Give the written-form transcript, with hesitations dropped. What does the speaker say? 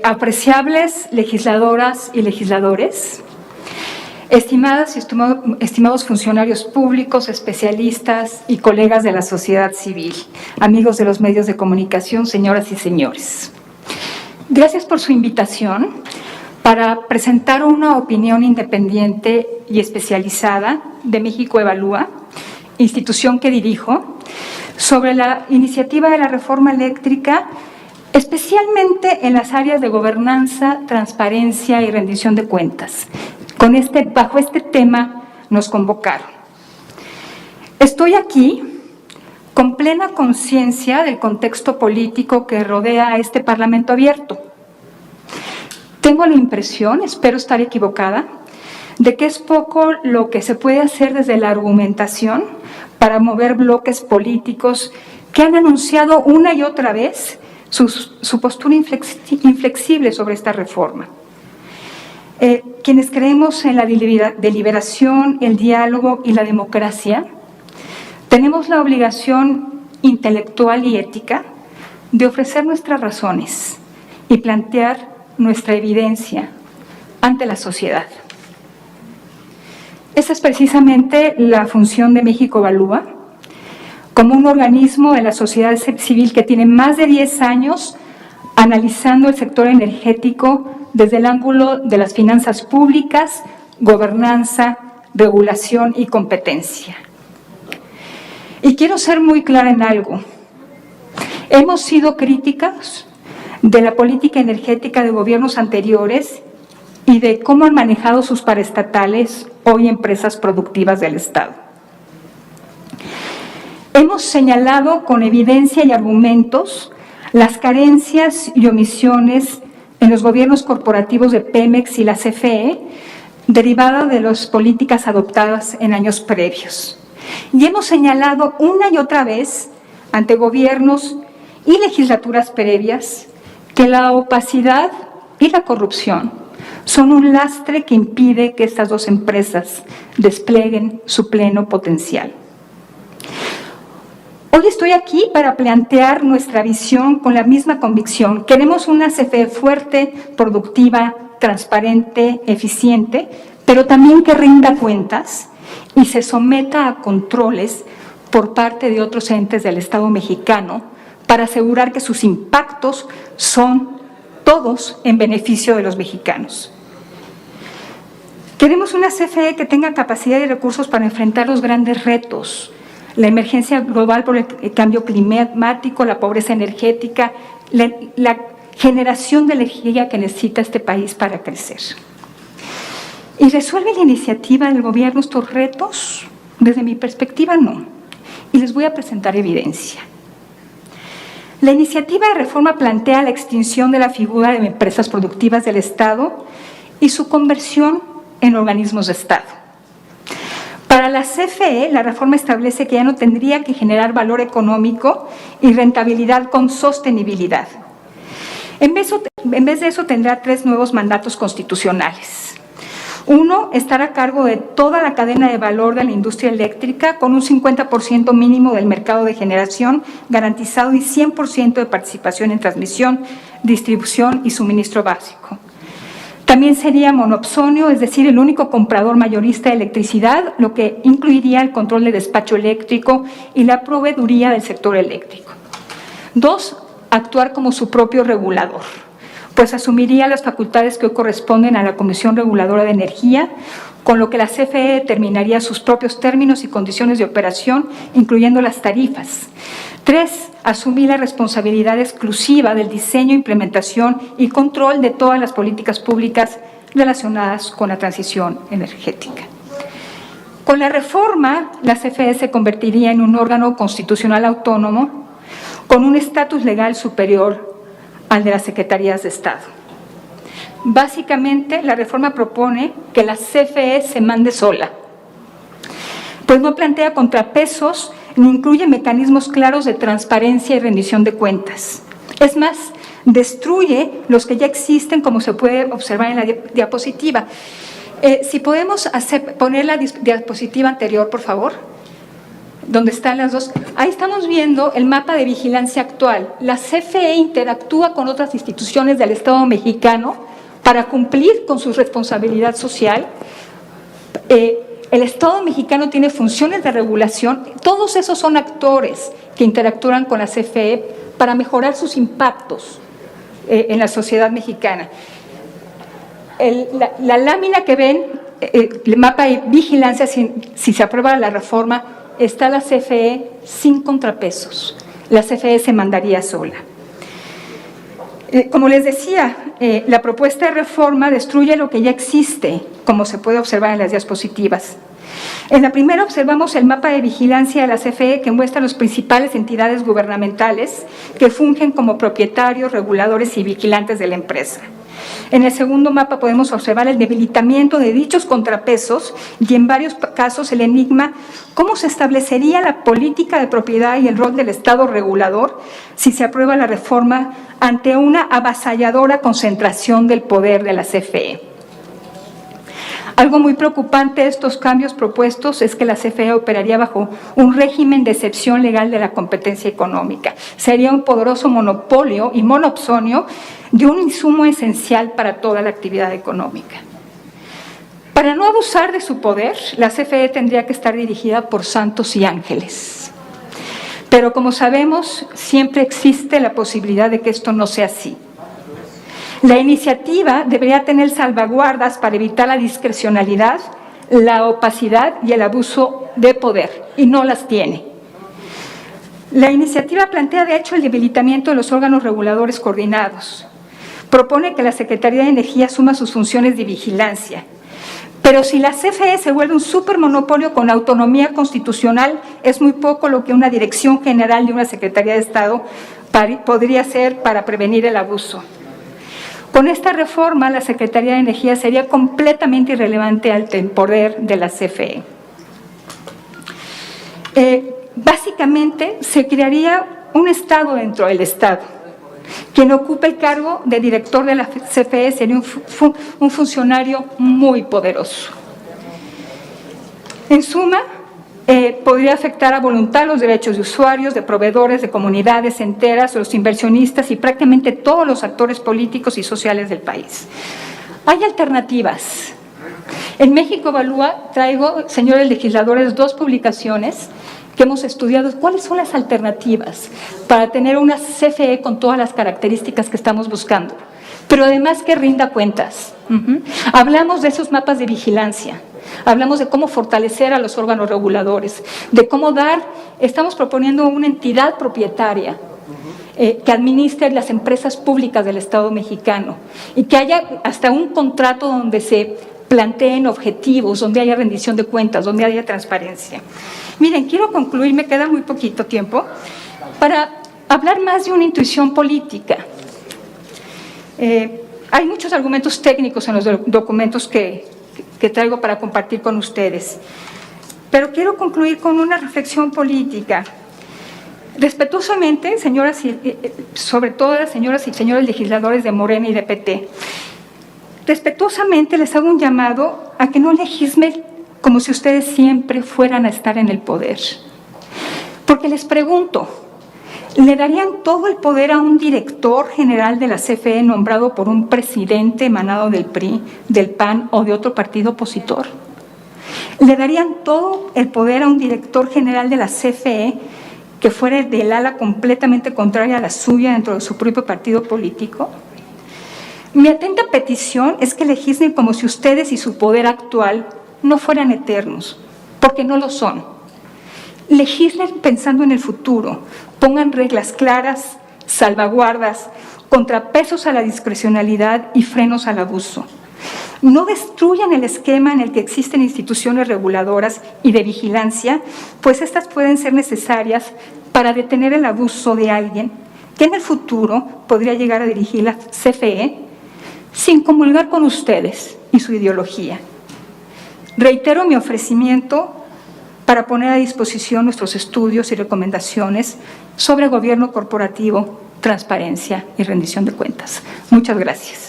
Apreciables legisladoras y legisladores, estimadas y estimados funcionarios públicos, especialistas y colegas de la sociedad civil, amigos de los medios de comunicación, señoras y señores. Gracias por su invitación para presentar una opinión independiente y especializada de México Evalúa, institución que dirijo, sobre la iniciativa de la reforma eléctrica, especialmente en las áreas de gobernanza, transparencia y rendición de cuentas. Bajo este tema nos convocaron. Estoy aquí con plena conciencia del contexto político que rodea a este Parlamento abierto. Tengo la impresión, espero estar equivocada, de que es poco lo que se puede hacer desde la argumentación para mover bloques políticos que han anunciado una y otra vez su postura inflexible sobre esta reforma. Quienes creemos en la deliberación, el diálogo y la democracia, tenemos la obligación intelectual y ética de ofrecer nuestras razones y plantear nuestra evidencia ante la sociedad. Esa es precisamente la función de México Evalúa, como un organismo de la sociedad civil que tiene más de 10 años analizando el sector energético desde el ángulo de las finanzas públicas, gobernanza, regulación y competencia. Y quiero ser muy clara en algo. Hemos sido críticas de la política energética de gobiernos anteriores y de cómo han manejado sus paraestatales, hoy empresas productivas del Estado. Hemos señalado con evidencia y argumentos las carencias y omisiones en los gobiernos corporativos de Pemex y la CFE, derivada de las políticas adoptadas en años previos. Y hemos señalado una y otra vez ante gobiernos y legislaturas previas que la opacidad y la corrupción son un lastre que impide que estas dos empresas desplieguen su pleno potencial. Hoy estoy aquí para plantear nuestra visión con la misma convicción. Queremos una CFE fuerte, productiva, transparente, eficiente, pero también que rinda cuentas y se someta a controles por parte de otros entes del Estado mexicano para asegurar que sus impactos son todos en beneficio de los mexicanos. Queremos una CFE que tenga capacidad y recursos para enfrentar los grandes retos, la emergencia global por el cambio climático, la pobreza energética, la generación de energía que necesita este país para crecer. ¿Y resuelve la iniciativa del gobierno estos retos? Desde mi perspectiva, no. Y les voy a presentar evidencia. La iniciativa de reforma plantea la extinción de la figura de empresas productivas del Estado y su conversión en organismos de Estado. Para la CFE, la reforma establece que ya no tendría que generar valor económico y rentabilidad con sostenibilidad. En vez de eso, tendrá 3 nuevos mandatos constitucionales. 1, estar a cargo de toda la cadena de valor de la industria eléctrica con un 50% mínimo del mercado de generación garantizado y 100% de participación en transmisión, distribución y suministro básico. También sería monopsonio, es decir, el único comprador mayorista de electricidad, lo que incluiría el control de despacho eléctrico y la proveeduría del sector eléctrico. 2, actuar como su propio regulador, pues asumiría las facultades que hoy corresponden a la Comisión Reguladora de Energía, con lo que la CFE determinaría sus propios términos y condiciones de operación, incluyendo las tarifas. 3, asumir la responsabilidad exclusiva del diseño, implementación y control de todas las políticas públicas relacionadas con la transición energética. Con la reforma, la CFE se convertiría en un órgano constitucional autónomo con un estatus legal superior al de las Secretarías de Estado. Básicamente, la reforma propone que la CFE se mande sola, pues no plantea contrapesos ni incluye mecanismos claros de transparencia y rendición de cuentas. Es más, destruye los que ya existen, como se puede observar en la diapositiva. Si podemos poner la diapositiva anterior, por favor. donde están las dos. Ahí estamos viendo el mapa de vigilancia actual. La CFE interactúa con otras instituciones del Estado mexicano para cumplir con su responsabilidad social. El Estado mexicano tiene funciones de regulación. Todos esos son actores que interactúan con la CFE para mejorar sus impactos en la sociedad mexicana. La lámina que ven, el mapa de vigilancia, si se aprueba la reforma, está la CFE sin contrapesos. La CFE se mandaría sola. Como les decía, la propuesta de reforma destruye lo que ya existe, como se puede observar en las diapositivas. En la primera observamos el mapa de vigilancia de la CFE que muestra las principales entidades gubernamentales que fungen como propietarios, reguladores y vigilantes de la empresa. En el segundo mapa podemos observar el debilitamiento de dichos contrapesos y en varios casos el enigma cómo se establecería la política de propiedad y el rol del Estado regulador si se aprueba la reforma ante una avasalladora concentración del poder de la CFE. Algo muy preocupante de estos cambios propuestos es que la CFE operaría bajo un régimen de excepción legal de la competencia económica. Sería un poderoso monopolio y monopsonio de un insumo esencial para toda la actividad económica. Para no abusar de su poder, la CFE tendría que estar dirigida por santos y ángeles. Pero como sabemos, siempre existe la posibilidad de que esto no sea así. La iniciativa debería tener salvaguardas para evitar la discrecionalidad, la opacidad y el abuso de poder, y no las tiene. La iniciativa plantea, de hecho, el debilitamiento de los órganos reguladores coordinados. Propone que la Secretaría de Energía asuma sus funciones de vigilancia. Pero si la CFE se vuelve un supermonopolio con autonomía constitucional, es muy poco lo que una dirección general de una Secretaría de Estado podría hacer para prevenir el abuso. Con esta reforma, la Secretaría de Energía sería completamente irrelevante ante el poder de la CFE. Básicamente, se crearía un Estado dentro del Estado. Quien ocupe el cargo de director de la CFE sería un funcionario muy poderoso. En suma, podría afectar a voluntad los derechos de usuarios, de proveedores, de comunidades enteras, los inversionistas y prácticamente todos los actores políticos y sociales del país. Hay alternativas. En México Evalúa traigo, señores legisladores, 2 publicaciones que hemos estudiado cuáles son las alternativas para tener una CFE con todas las características que estamos buscando, pero además que rinda cuentas. Hablamos de esos mapas de vigilancia. Hablamos de cómo fortalecer a los órganos reguladores, de cómo estamos proponiendo una entidad propietaria que administre las empresas públicas del Estado mexicano y que haya hasta un contrato donde se planteen objetivos, donde haya rendición de cuentas, donde haya transparencia. Miren, quiero concluir, me queda muy poquito tiempo, para hablar más de una intuición política. Hay muchos argumentos técnicos en los documentos que traigo para compartir con ustedes. Pero quiero concluir con una reflexión política. Respetuosamente, señoras sobre todo las señoras y señores legisladores de Morena y de PT, respetuosamente les hago un llamado a que no legislen como si ustedes siempre fueran a estar en el poder. Porque les pregunto, ¿le darían todo el poder a un director general de la CFE nombrado por un presidente emanado del PRI, del PAN o de otro partido opositor? ¿Le darían todo el poder a un director general de la CFE que fuera del ala completamente contraria a la suya dentro de su propio partido político? Mi atenta petición es que legislen como si ustedes y su poder actual no fueran eternos, porque no lo son. Legislen pensando en el futuro, pongan reglas claras, salvaguardas, contrapesos a la discrecionalidad y frenos al abuso. No destruyan el esquema en el que existen instituciones reguladoras y de vigilancia, pues estas pueden ser necesarias para detener el abuso de alguien que en el futuro podría llegar a dirigir la CFE sin comulgar con ustedes y su ideología. Reitero mi ofrecimiento para poner a disposición nuestros estudios y recomendaciones sobre gobierno corporativo, transparencia y rendición de cuentas. Muchas gracias.